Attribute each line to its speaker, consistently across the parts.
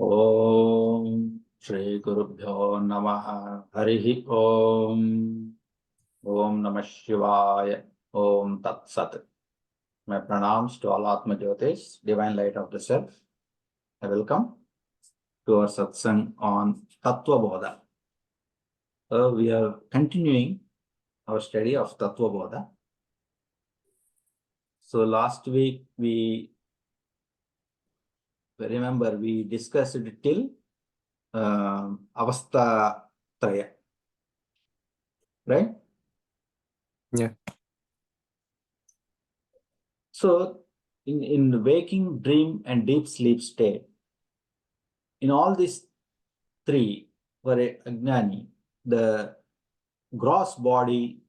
Speaker 1: ओम श्री गुरुभ्यो नमः। हरि ओम। ओम नमः शिवाय। ओम तत्सत। My pranams to all Atma Jyotish, divine light of the self. I welcome to our satsang on TatvaBodha. We are continuing our study of TatvaBodha. So last week we discussed it till Avastha Traya, right?
Speaker 2: Yeah.
Speaker 1: So in the waking, dream, and deep sleep state, in all these three, for a Ajnani, the gross body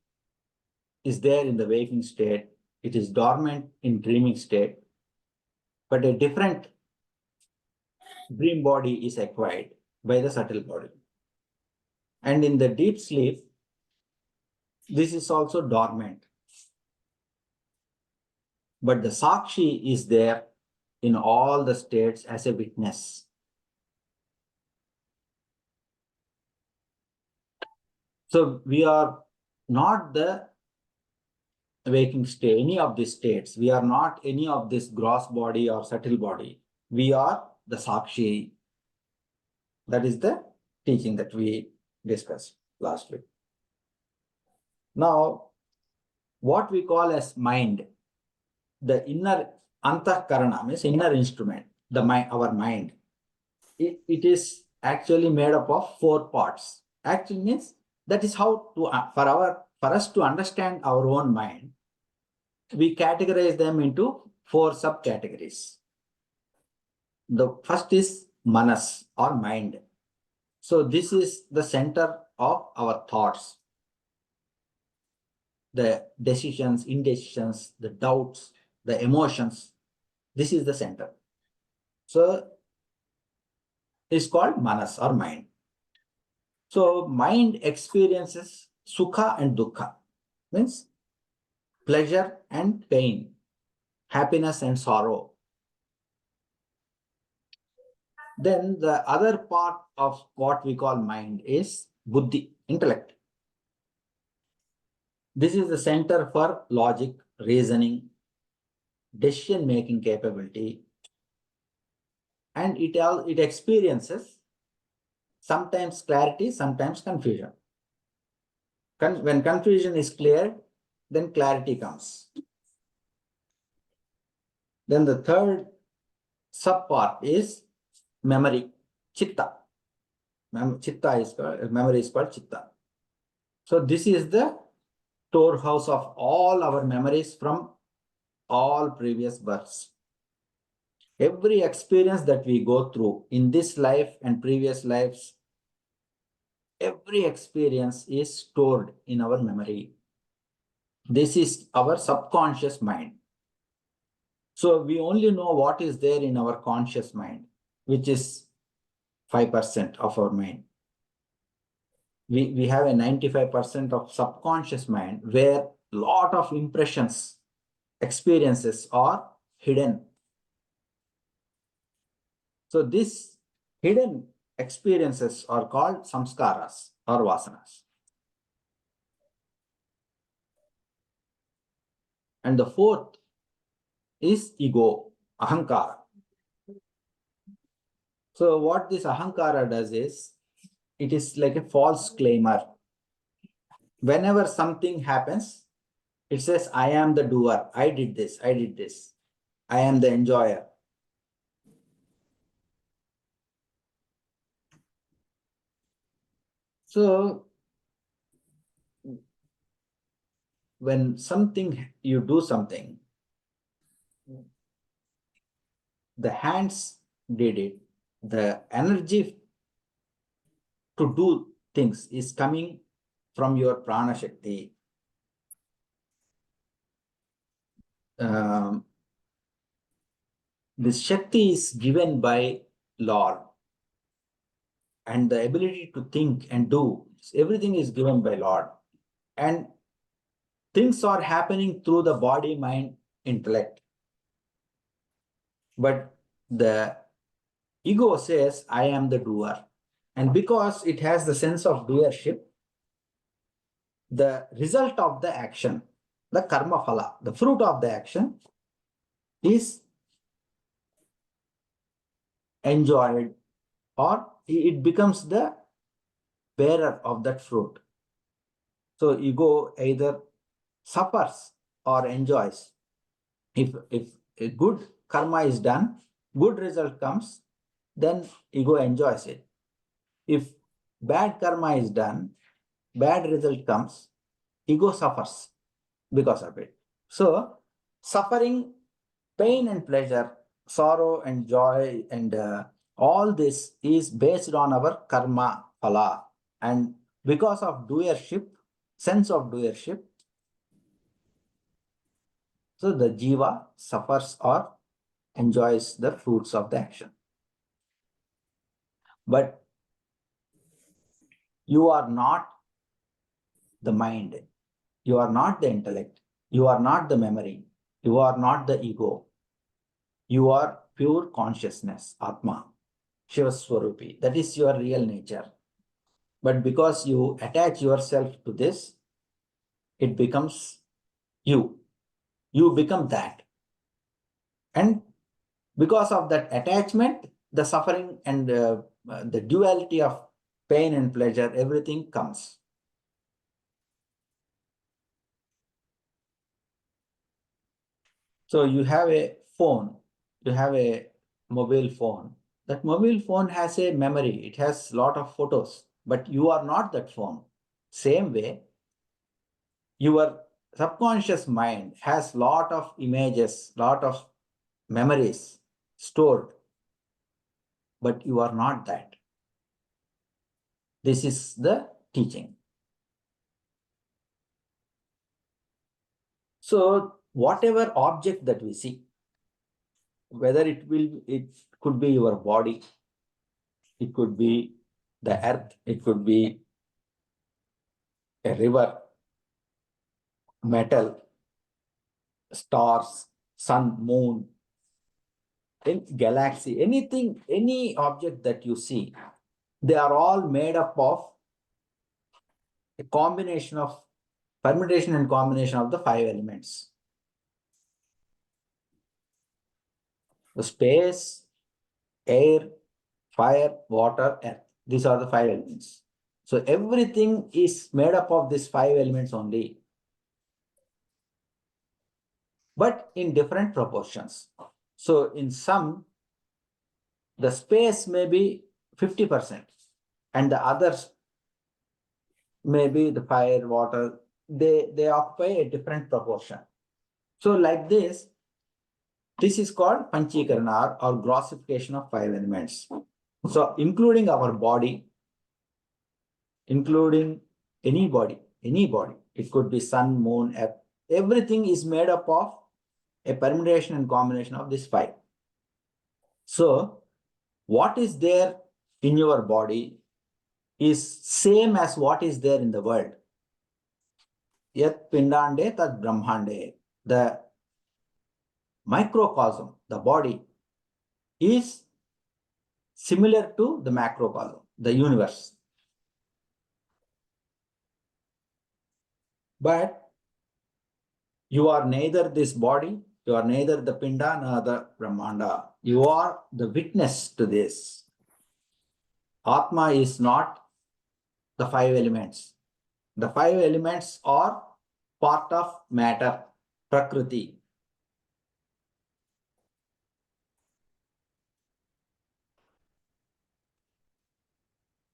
Speaker 1: is there in the waking state, it is dormant in dreaming state, but a different dream body is acquired by the subtle body. And in the deep sleep, this is also dormant. But the Sakshi is there in all the states as a witness. So we are not the waking state, any of these states. We are not any of this gross body or subtle body. We are the Sakshi. That is the teaching that we discussed last week. Now, what we call as mind, the inner antahkarana means inner instrument, the mind, our mind. It is actually made up of 4 parts. Actually means that is how to for us to understand our own mind. We categorize them into 4 subcategories. The first is manas or mind. So this is the center of our thoughts, the decisions, indecisions, the doubts, the emotions. This is the center. So it's called manas or mind. So mind experiences sukha and dukkha, means pleasure and pain, happiness and sorrow. Then the other part of what we call mind is buddhi, intellect. This is the center for logic, reasoning, decision-making capability, and it experiences sometimes clarity, sometimes confusion. When confusion is cleared, then clarity comes. Then the third subpart is memory, chitta. Memory is called chitta. So this is the storehouse of all our memories from all previous births. Every experience that we go through in this life and previous lives, every experience is stored in our memory. This is our subconscious mind. So we only know what is there in our conscious mind, which is 5% of our mind. We have a 95% of subconscious mind where a lot of impressions, experiences are hidden. So these hidden experiences are called samskaras or vasanas. And the fourth is ego, ahankara. So what this ahankara does is, it is like a false claimer. Whenever something happens, it says, I am the doer, I did this, I am the enjoyer. So when you do something, the hands did it, the energy to do things is coming from your prana shakti. This shakti is given by Lord, and the ability to think and do, everything is given by Lord. And things are happening through the body, mind, intellect. But the ego says, I am the doer. And because it has the sense of doership, the result of the action, the karma phala, the fruit of the action is enjoyed, or it becomes the bearer of that fruit. So ego either suffers or enjoys. If a good karma is done, good result comes, then ego enjoys it. If bad karma is done, bad result comes, ego suffers because of it. So suffering, pain and pleasure, sorrow and joy, and all this is based on our karma phala. And because of doership, sense of doership, so the jiva suffers or enjoys the fruits of the action. But you are not the mind, you are not the intellect, you are not the memory, you are not the ego, you are pure consciousness, Atma, Shiva Swarupi. That is your real nature. But because you attach yourself to this, it becomes you. You become that. And because of that attachment, the suffering and the duality of pain and pleasure, everything comes. So you have a phone, you have a mobile phone. That mobile phone has a memory, it has a lot of photos, but you are not that phone. Same way, your subconscious mind has lot of images, lot of memories stored, but you are not that. This is the teaching. So whatever object that we see, whether it could be your body, it could be the earth, it could be a river, metal, stars, sun, moon, galaxy, anything, any object that you see, they are all made up of a combination of permutation and combination of the five elements. The space, air, fire, water, earth. These are the five elements. So everything is made up of these five elements only, but in different proportions. So in some, the space may be 50%, and the others may be the fire, water, they occupy a different proportion. So like this is called Panchikarana or grossification of five elements. So including our body, including any body, it could be sun, moon, earth, everything is made up of a permutation and combination of these five. So what is there in your body is same as what is there in the world. Yat pindande tat brahmande. The microcosm, the body, is similar to the macrocosm, the universe. But you are neither this body, you are neither the pinda nor the brahmanda. You are the witness to this. Atma is not the five elements. The five elements are part of matter, prakriti.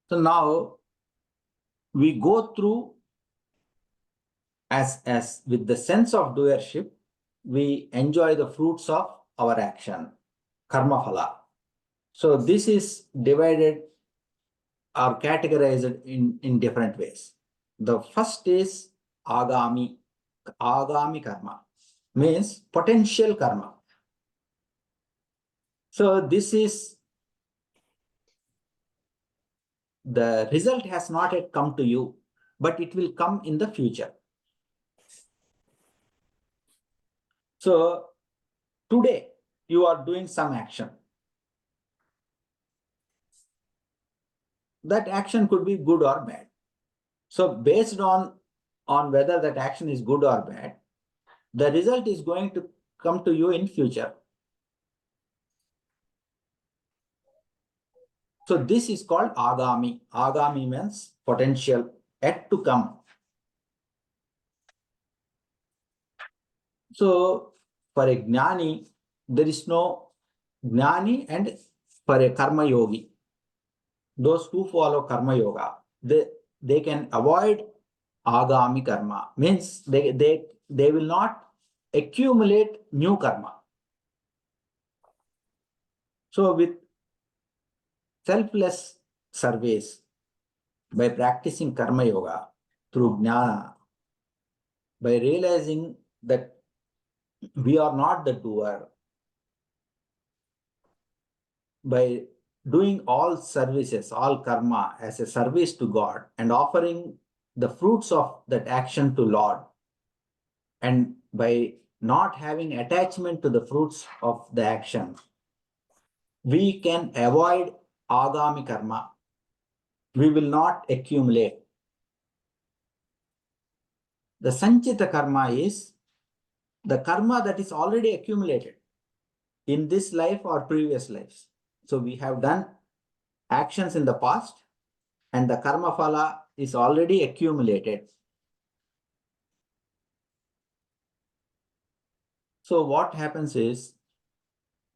Speaker 1: So now we go through as with the sense of doership, we enjoy the fruits of our action, karma phala. So this is divided or categorized in different ways. The first is agami. Agami karma means potential karma. So this is the result has not yet come to you, but it will come in the future. So today you are doing some action. that action could be good or bad. So based on whether that action is good or bad, the result is going to come to you in future. So this is called agami. Agami means potential, yet to come. So for a jnani, there is no jnani, and for a karma yogi, those who follow karma yoga, they can avoid agami karma. Means they will not accumulate new karma. So with selfless service, by practicing karma yoga through jnana, by realizing that we are not the doer, by doing all services, all karma as a service to God and offering the fruits of that action to Lord, and by not having attachment to the fruits of the action, we can avoid agami karma. We will not accumulate. The sanchita karma is the karma that is already accumulated in this life or previous lives. So we have done actions in the past, and the karma phala is already accumulated. So what happens is,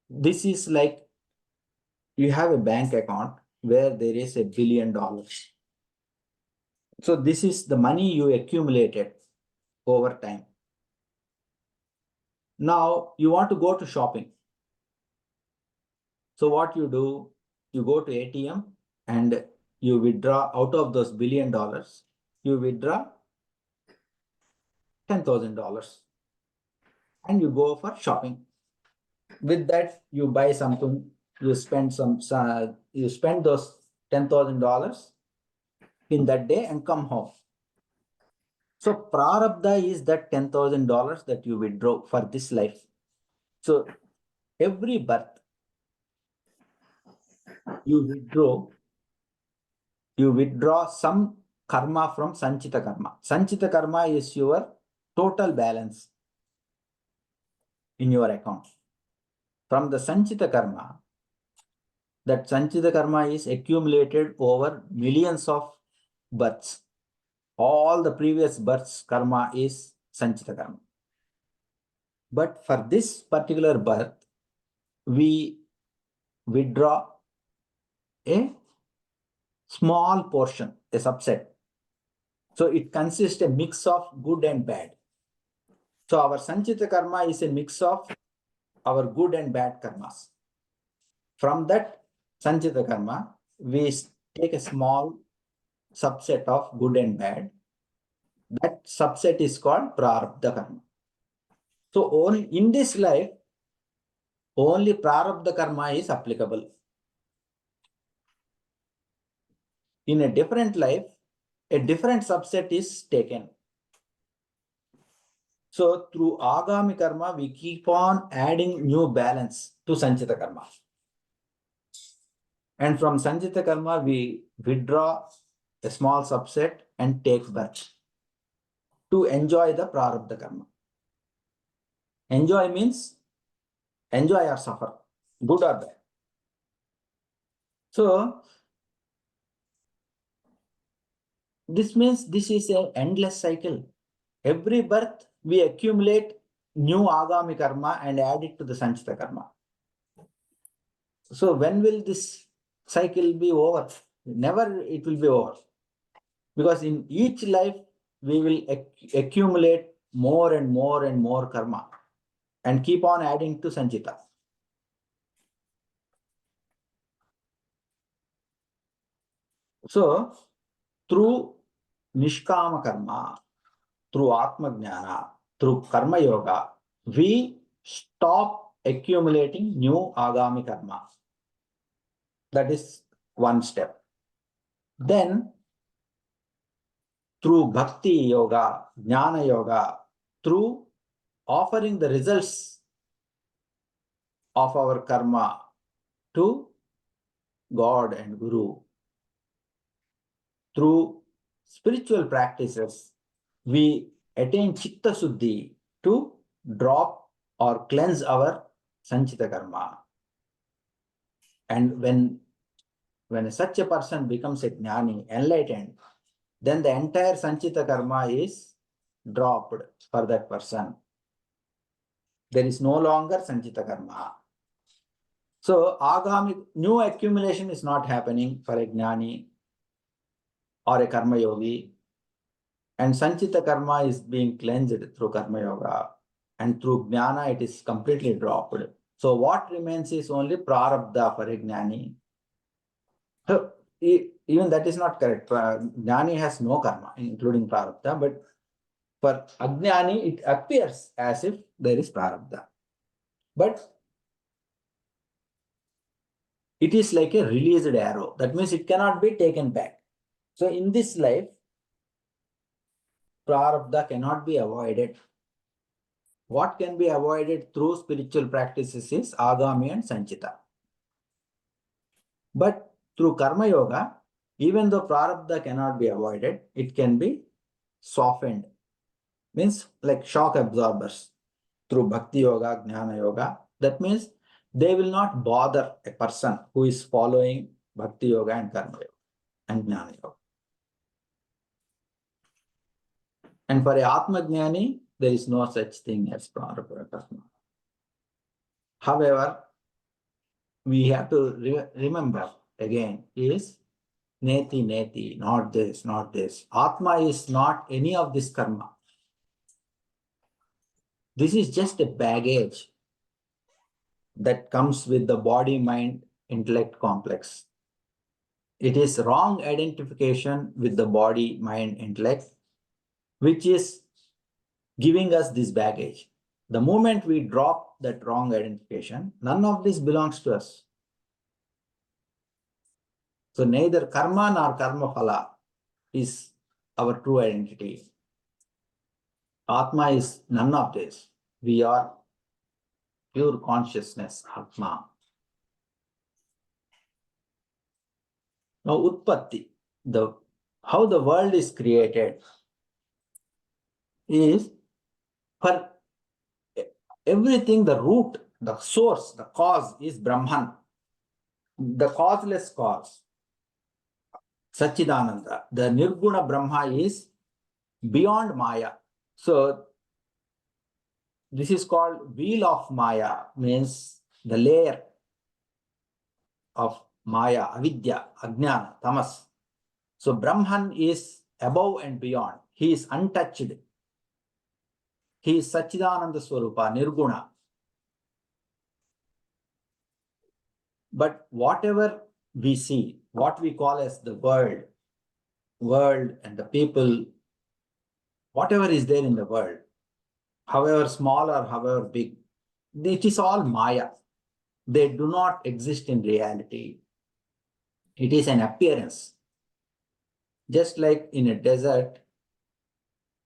Speaker 1: this is like you have a bank account where there is $1 billion. So this is the money you accumulated over time. Now you want to go to shopping. So what you do, you go to ATM and you withdraw out of those $1 billion, you withdraw $10,000 and you go for shopping. With that, you buy something, you spend you spend those $10,000 in that day and come home. So prarabdha is that $10,000 that you withdraw for this life. So every birth you withdraw some karma from sanchita karma. Sanchita karma is your total balance in your account. From the sanchita karma, that sanchita karma is accumulated over millions of births. All the previous births karma is sanchita karma. But for this particular birth, we withdraw a small portion, a subset. So it consists a mix of good and bad. So our sanchita karma is a mix of our good and bad karmas. From that sanchita karma, we take a small subset of good and bad. That subset is called prarabdha karma. So only in this life, only prarabdha karma is applicable. In a different life, a different subset is taken. So through agami karma, we keep on adding new balance to sanchita karma. And from sanchita karma, we withdraw a small subset and take birth to enjoy the prarabdha karma. Enjoy means enjoy or suffer, good or bad. So this means this is an endless cycle. Every birth, we accumulate new agami karma and add it to the sanchita karma. So when will this cycle be over? Never it will be over. Because in each life, we will accumulate more and more and more karma and keep on adding to sanchita. So through nishkama karma, through atma jnana, through karma yoga, we stop accumulating new agami karma. That is one step. Then through bhakti yoga, jnana yoga, through offering the results of our karma to God and Guru, through spiritual practices, we attain Chitta Suddhi to drop or cleanse our Sanchita Karma. And when such a person becomes a Jnani, enlightened, then the entire Sanchita Karma is dropped for that person. There is no longer Sanchita Karma. So, Agami, new accumulation is not happening for a Jnani or a Karma Yogi. And Sanchita Karma is being cleansed through Karma Yoga. And through Jnana, it is completely dropped. So, what remains is only Prarabdha for a Jnani. So, even that is not correct. Jnani has no karma, including Prarabdha, but for Ajnani, it appears as if there is Prarabdha. But it is like a released arrow. That means it cannot be taken back. So in this life, Prarabdha cannot be avoided. What can be avoided through spiritual practices is Agami and Sanchita. But through Karma Yoga, even though Prarabdha cannot be avoided, it can be softened. Means like shock absorbers through Bhakti Yoga, Jnana Yoga. That means they will not bother a person who is following Bhakti Yoga and Karma Yoga and Jnana Yoga. And for a Atma Jnani, there is no such thing as Prarabdha Karma. However, we have to remember again is Neti, Neti, not this, not this. Atma is not any of this karma. This is just a baggage that comes with the body, mind, intellect complex. It is wrong identification with the body, mind, intellect, which is giving us this baggage. The moment we drop that wrong identification, none of this belongs to us. So neither karma nor karma phala is our true identity. Atma is none of this. We are pure consciousness, Atma. Now, Utpatti, how the world is created is for everything, the root, the source, the cause is Brahman, the causeless cause, Satchidananda. The Nirguna Brahma is beyond Maya. So, this is called wheel of Maya, means the layer of Maya, Avidya, Ajnana, Tamas. So, Brahman is above and beyond. He is untouched. He is Satchidananda Swarupa, Nirguna. But whatever we see, what we call as the world and the people, whatever is there in the world, however small or however big, it is all Maya. They do not exist in reality. It is an appearance. Just like in a desert,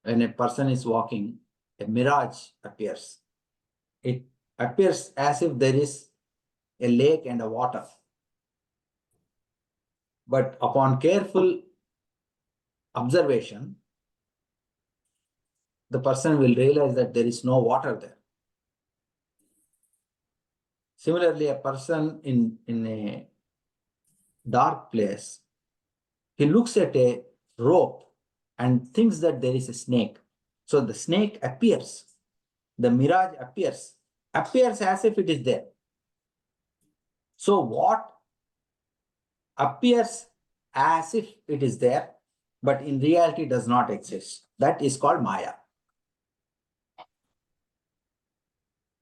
Speaker 1: when a person is walking, a mirage appears. It appears as if there is a lake and a water. But upon careful observation, the person will realize that there is no water there. Similarly, a person in a dark place, he looks at a rope and thinks that there is a snake. So the snake appears, the mirage appears as if it is there. So what appears as if it is there, but in reality does not exist, that is called Maya.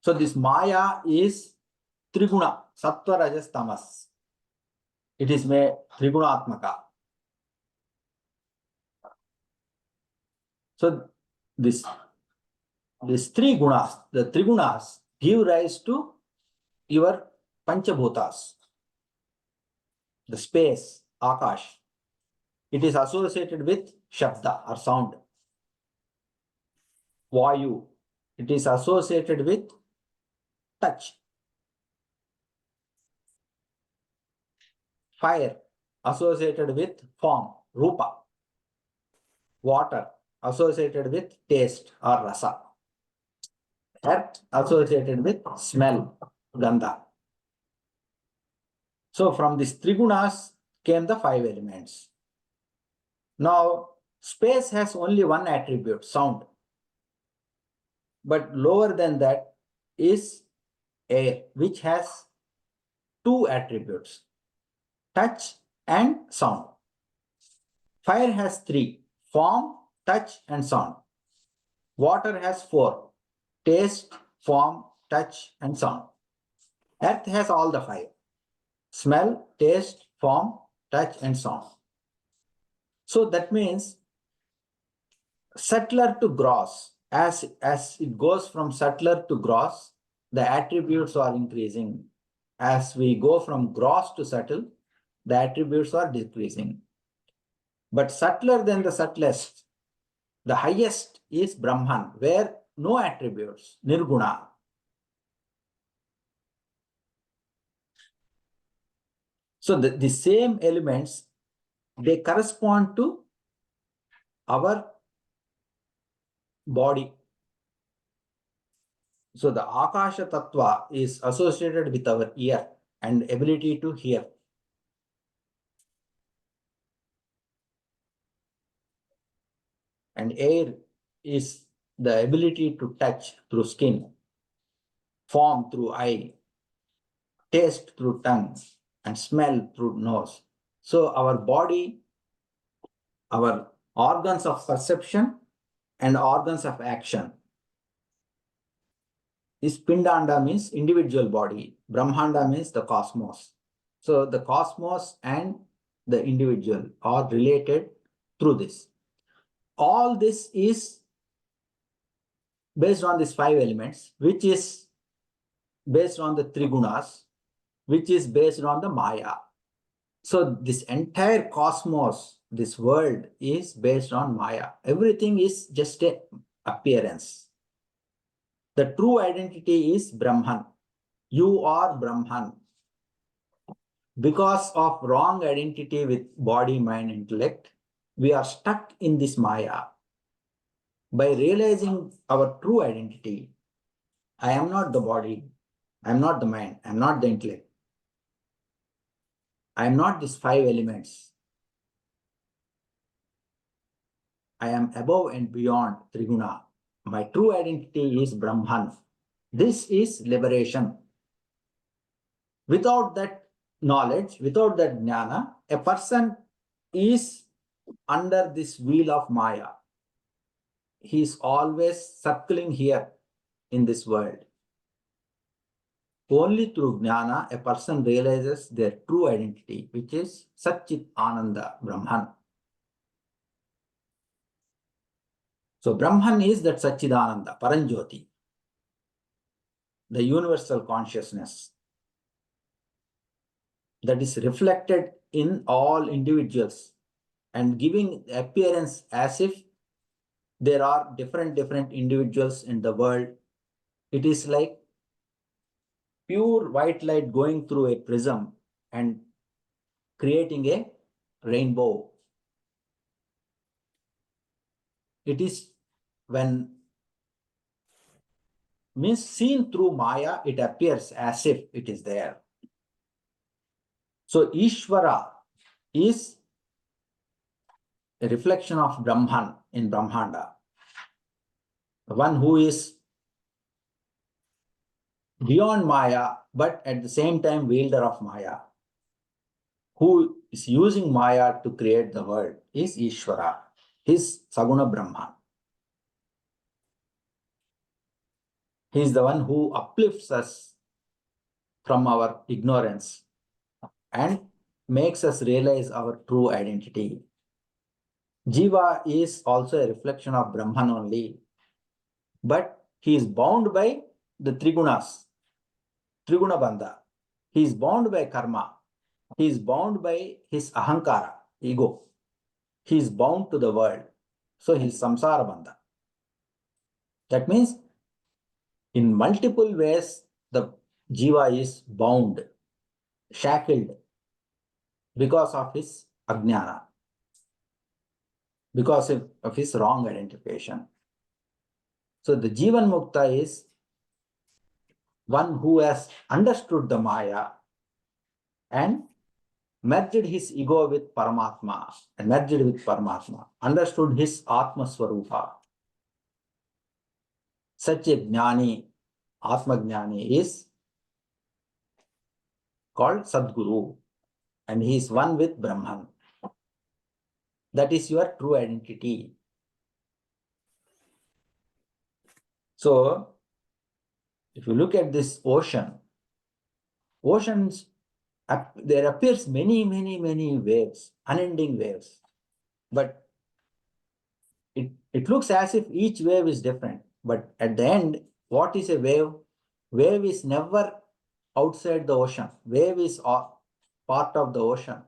Speaker 1: So this Maya is Triguna, Sattva, Rajas, Tamas. It is made Trigunaatmaka. So this three gunas, the Trigunas, give rise to your Panchabhutas, the space, Akash. It is associated with Shabda or sound. Vayu, it is associated with touch. Fire, associated with form. rupa. Water associated with taste or rasa. Earth associated with smell, gandha. So from these trigunas came the 5 elements. Now, space has only one attribute, sound. But lower than that is air, which has 2 attributes, touch and sound. Fire has 3, form, touch and sound. Water has 4, taste, form, touch and sound. Earth has all the 5, smell, taste, form, touch and sound. So that means subtler to gross, as it goes from subtler to gross, the attributes are increasing. As we go from gross to subtle, the attributes are decreasing. But subtler than the subtlest, the highest is Brahman, where no attributes, nirguna. So the same elements, they correspond to our body. So the Akasha Tattva is associated with our ear and ability to hear. And air is the ability to touch through skin, form through eye, taste through tongue, and smell through nose. So our body, our organs of perception and organs of action is Pindanda, means individual body. Brahmanda means the cosmos. So the cosmos and the individual are related through this. All this is based on these 5 elements, which is based on the trigunas, which is based on the Maya. So this entire cosmos, this world is based on Maya. Everything is just an appearance. The true identity is Brahman. You are Brahman. Because of wrong identity with body, mind, intellect, we are stuck in this Maya. By realizing our true identity, I am not the body, I am not the mind, I am not the intellect, I am not these 5 elements. I am above and beyond Triguna. My true identity is Brahman. This is liberation. Without that knowledge, without that jnana, a person is under this wheel of Maya. He is always circling here in this world. Only through jnana, a person realizes their true identity, which is Satchit Ananda Brahman. So Brahman is that Satchidananda, Paranjyoti, the universal consciousness that is reflected in all individuals and giving appearance as if there are different individuals in the world. It is like pure white light going through a prism and creating a rainbow. It is when means seen through Maya, it appears as if it is there. So Ishvara is a reflection of Brahman in Brahmanda. The one who is beyond Maya, but at the same time wielder of Maya, who is using Maya to create the world, is Ishvara, his Saguna Brahman. He is the one who uplifts us from our ignorance and makes us realize our true identity. Jiva is also a reflection of Brahman only, but he is bound by the Trigunas, Triguna Bandha. He is bound by karma. He is bound by his ahankara, ego. He is bound to the world. So he is samsara bandha. That means in multiple ways, the jiva is bound, shackled because of his ajnana. because of his wrong identification. So the Jivan Mukta is one who has understood the Maya and merged his ego with Paramatma, understood his Atma Swarupa. Such a Jnani, Atma Jnani, is called Sadguru, and he is one with Brahman. That is your true identity. So, if you look at this oceans, there appears many waves, unending waves, but it looks as if each wave is different. But at the end, what is a wave? Wave is never outside the ocean. Wave is part of the ocean.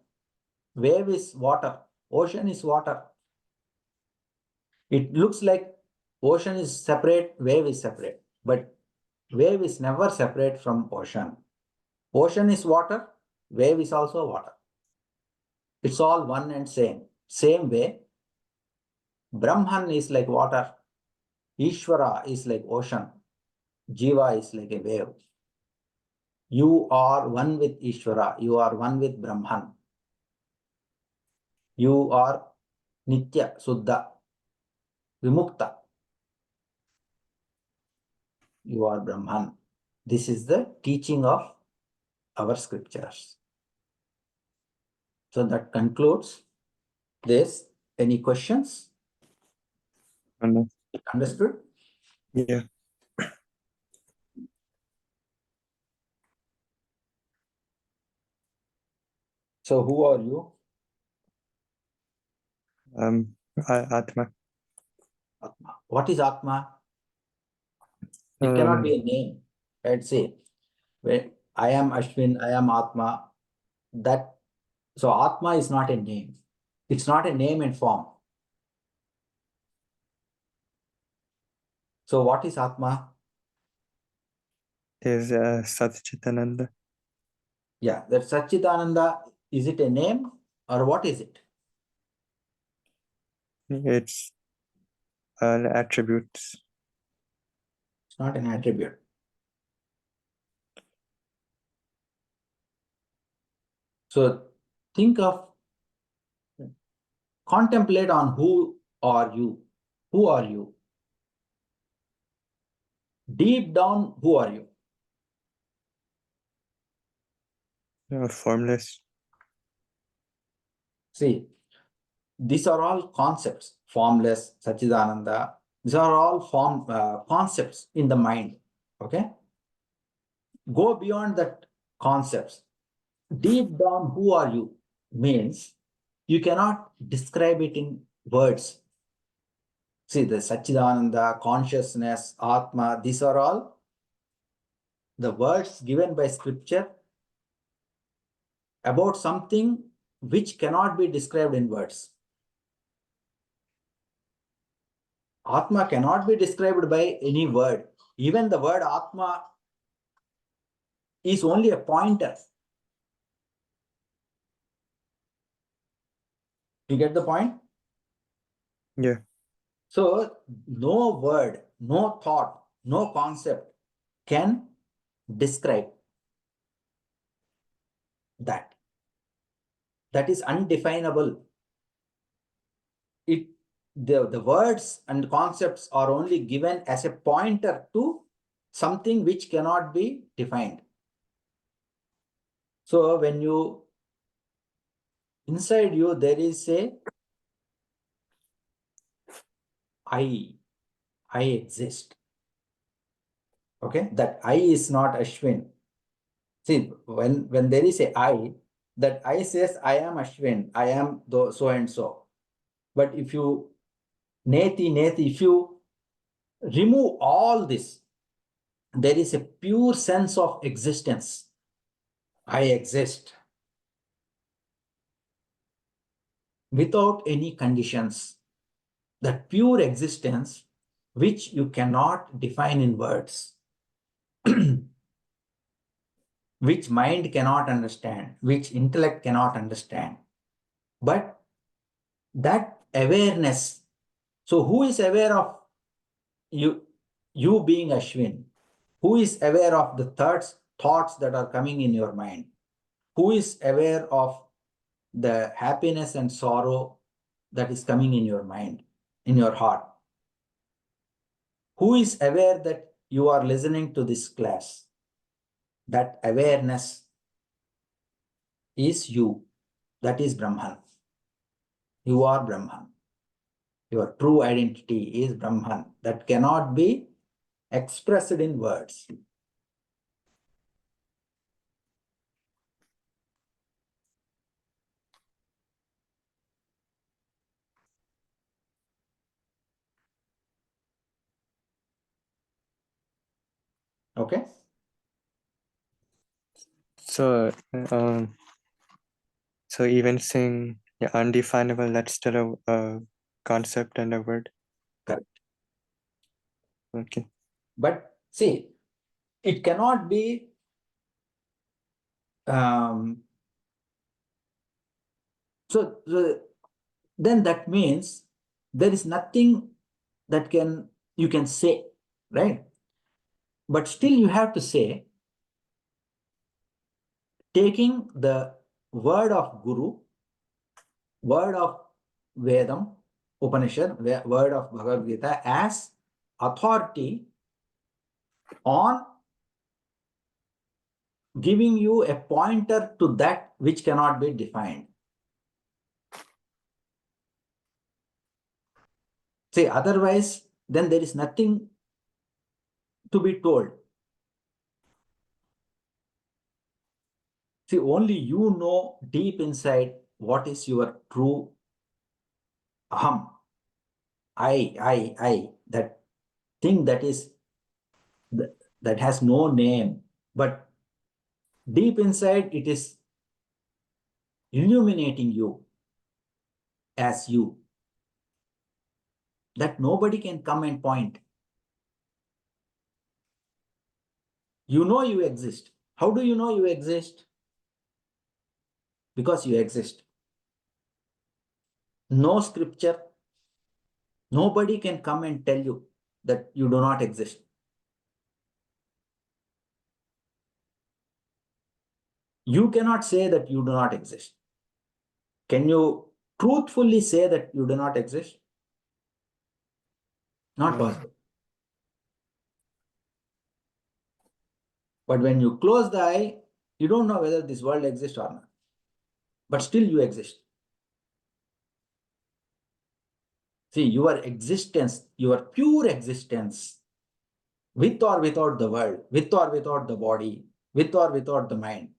Speaker 1: Wave is water. Ocean is water. It looks like ocean is separate, wave is separate, but wave is never separate from ocean. Ocean is water, wave is also water. It's all one and same. Same way, Brahman is like water, Ishvara is like ocean, Jiva is like a wave. You are one with Ishvara, you are one with Brahman. You are Nitya, Suddha, Vimukta. You are Brahman. This is the teaching of our scriptures. So that concludes this. Any questions?
Speaker 2: No.
Speaker 1: Understood?
Speaker 2: Yeah.
Speaker 1: So who are you?
Speaker 2: Atma.
Speaker 1: Atma. What is Atma? It cannot be a name. Let's say, when I am Ashwin, I am Atma. So Atma is not a name. It's not a name and form. So what is Atma?
Speaker 2: Is Satchitananda.
Speaker 1: Yeah, that Satchitananda, is it a name or what is it?
Speaker 2: It's an attribute.
Speaker 1: It's not an attribute. So think of, contemplate on who are you? Who are you? Deep down, who are you?
Speaker 2: Formless.
Speaker 1: See, these are all concepts, formless, Satchidananda. These are all concepts in the mind. Okay? Go beyond that concepts. Deep down, who are you? Means you cannot describe it in words. See, the Satchidananda, consciousness, Atma, these are all the words given by scripture about something which cannot be described in words. Atma cannot be described by any word. Even the word Atma is only a pointer. You get the point?
Speaker 2: Yeah.
Speaker 1: So no word, no thought, no concept can describe that. That is undefinable. The words and concepts are only given as a pointer to something which cannot be defined. So when you, inside you, there is a I exist. Okay, that I is not Ashwin. See, when there is a I, that I says I am Ashwin, I am so and so. But if you if you remove all this, there is a pure sense of existence. I exist without any conditions. That pure existence which you cannot define in words, which mind cannot understand, which intellect cannot understand. But that awareness. So who is aware of you being Ashwin? Who is aware of the thoughts that are coming in your mind? Who is aware of the happiness and sorrow that is coming in your mind, in your heart? Who is aware that you are listening to this class? That awareness is you. That is Brahman. You are Brahman. Your true identity is Brahman. That cannot be expressed in words. Okay?
Speaker 2: So, so even saying undefinable, that's still a concept and a word.
Speaker 1: Correct.
Speaker 2: Okay.
Speaker 1: But see, it cannot be so then that means there is nothing that you can say, right? But still you have to say, taking the word of Guru, word of Vedam, Upanishad, word of Bhagavad Gita as authority on giving you a pointer to that which cannot be defined. See, otherwise, then there is nothing to be told. See, only you know deep inside what is your true aham. I, that thing that has no name, but deep inside it is illuminating you as you, that nobody can come and point. You know you exist. How do you know you exist? Because you exist. No scripture, nobody can come and tell you that you do not exist. You cannot say that you do not exist. Can you truthfully say that you do not exist? Not possible. But when you close the eye, you don't know whether this world exists or not. But still you exist. See, your existence, your pure existence, with or without the world, with or without the body, with or without the mind,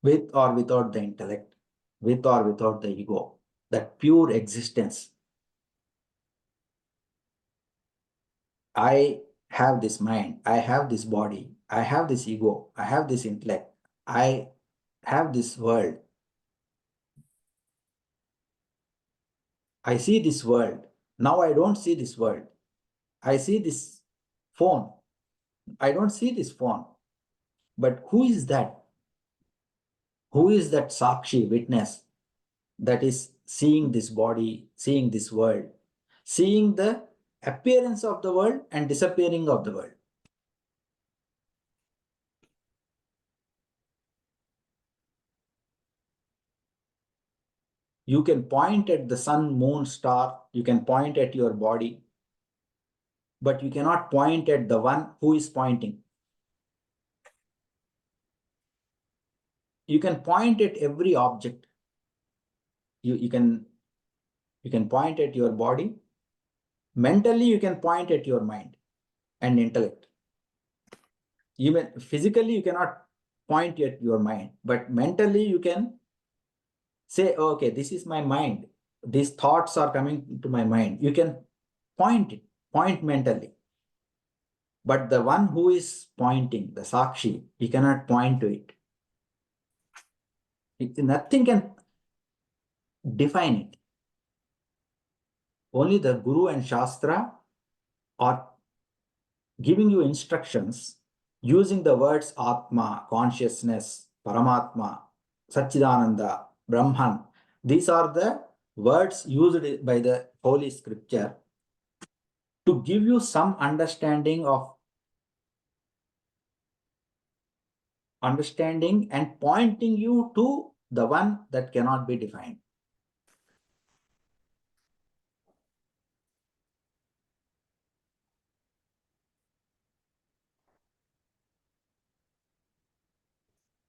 Speaker 1: with or without the intellect, with or without the ego, that pure existence. I have this mind, I have this body, I have this ego, I have this intellect, I have this world. I see this world. Now I don't see this world. I see this phone. I don't see this phone. But who is that? Who is that Sakshi witness that is seeing this body, seeing this world, seeing the appearance of the world and disappearing of the world? You can point at the sun, moon, star, you can point at your body, but you cannot point at the one who is pointing. You can point at every object. You can point at your body. Mentally, you can point at your mind and intellect. Even physically, you cannot point at your mind, but mentally, you can say, okay, this is my mind. These thoughts are coming to my mind. You can point mentally. But the one who is pointing, the Sakshi, you cannot point to it. Nothing can define it. Only the Guru and Shastra are giving you instructions using the words Atma, consciousness, Paramatma, Satchidananda, Brahman. These are the words used by the Holy Scripture to give you some understanding and pointing you to the one that cannot be defined.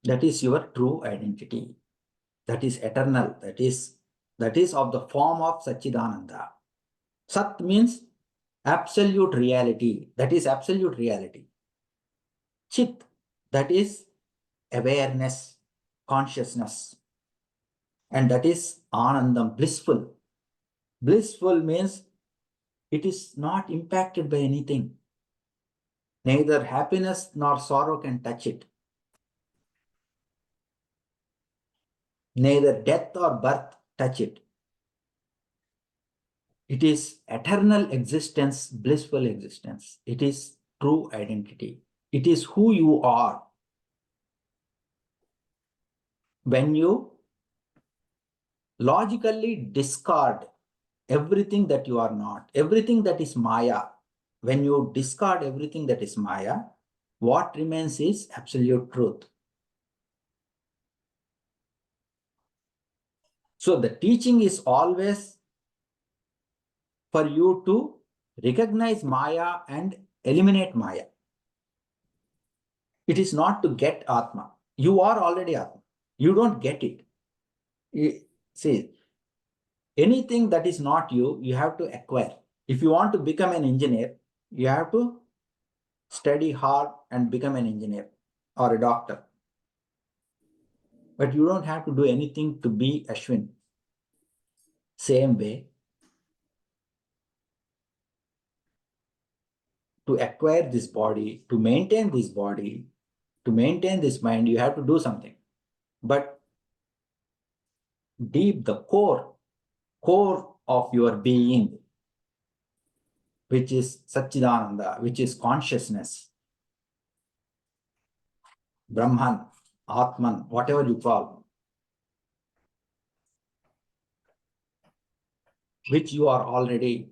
Speaker 1: That is your true identity. That is eternal. That is of the form of Satchidananda. Sat means absolute reality. That is absolute reality. Chit, that is awareness, consciousness. And that is Anandam, blissful. Blissful means it is not impacted by anything. Neither happiness nor sorrow can touch it. Neither death or birth touch it. It is eternal existence, blissful existence. It is true identity. It is who you are. When you logically discard everything that you are not, everything that is Maya, when you discard everything that is Maya, what remains is absolute truth. So the teaching is always for you to recognize Maya and eliminate Maya. It is not to get Atma. You are already Atma. You don't get it. See, anything that is not you, you have to acquire. If you want to become an engineer, you have to study hard and become an engineer or a doctor. But you don't have to do anything to be Ashwin. Same way, to acquire this body, to maintain this body, to maintain this mind, you have to do something. But deep, the core of your being, which is Satchidananda, which is consciousness, Brahman, Atman, whatever you call, which you are already.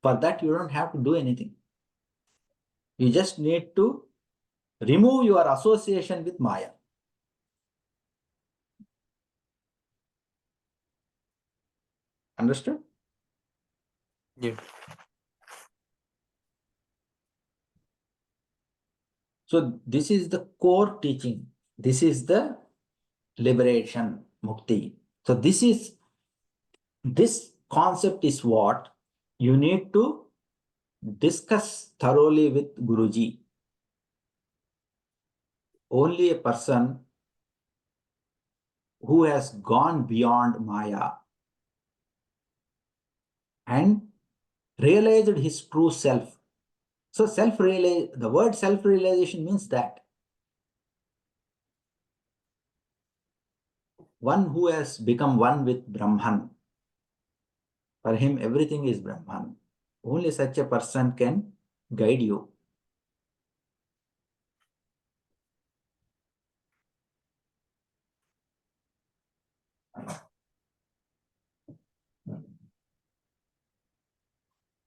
Speaker 1: For that, you don't have to do anything. You just need to remove your association with Maya. Understood?
Speaker 2: Yeah.
Speaker 1: So this is the core teaching. This is the liberation, mukti. So this concept is what you need to discuss thoroughly with Guruji. Only a person who has gone beyond Maya and realized his true self. So the word self-realization means that one who has become one with Brahman. For him, everything is Brahman. Only such a person can guide you.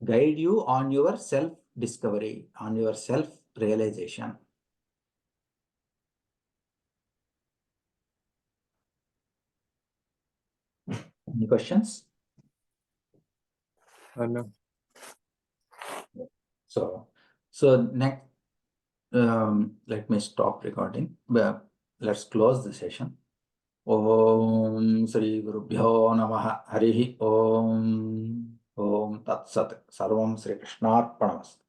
Speaker 1: Guide you on your self-discovery, on your self-realization. Any questions?
Speaker 2: No.
Speaker 1: So next, let me stop recording. Let's close the session. Om Sri Gurubhyo Namaha Harihi Om Om Tat Sat Sarvam Sri Krishnarpanamastu.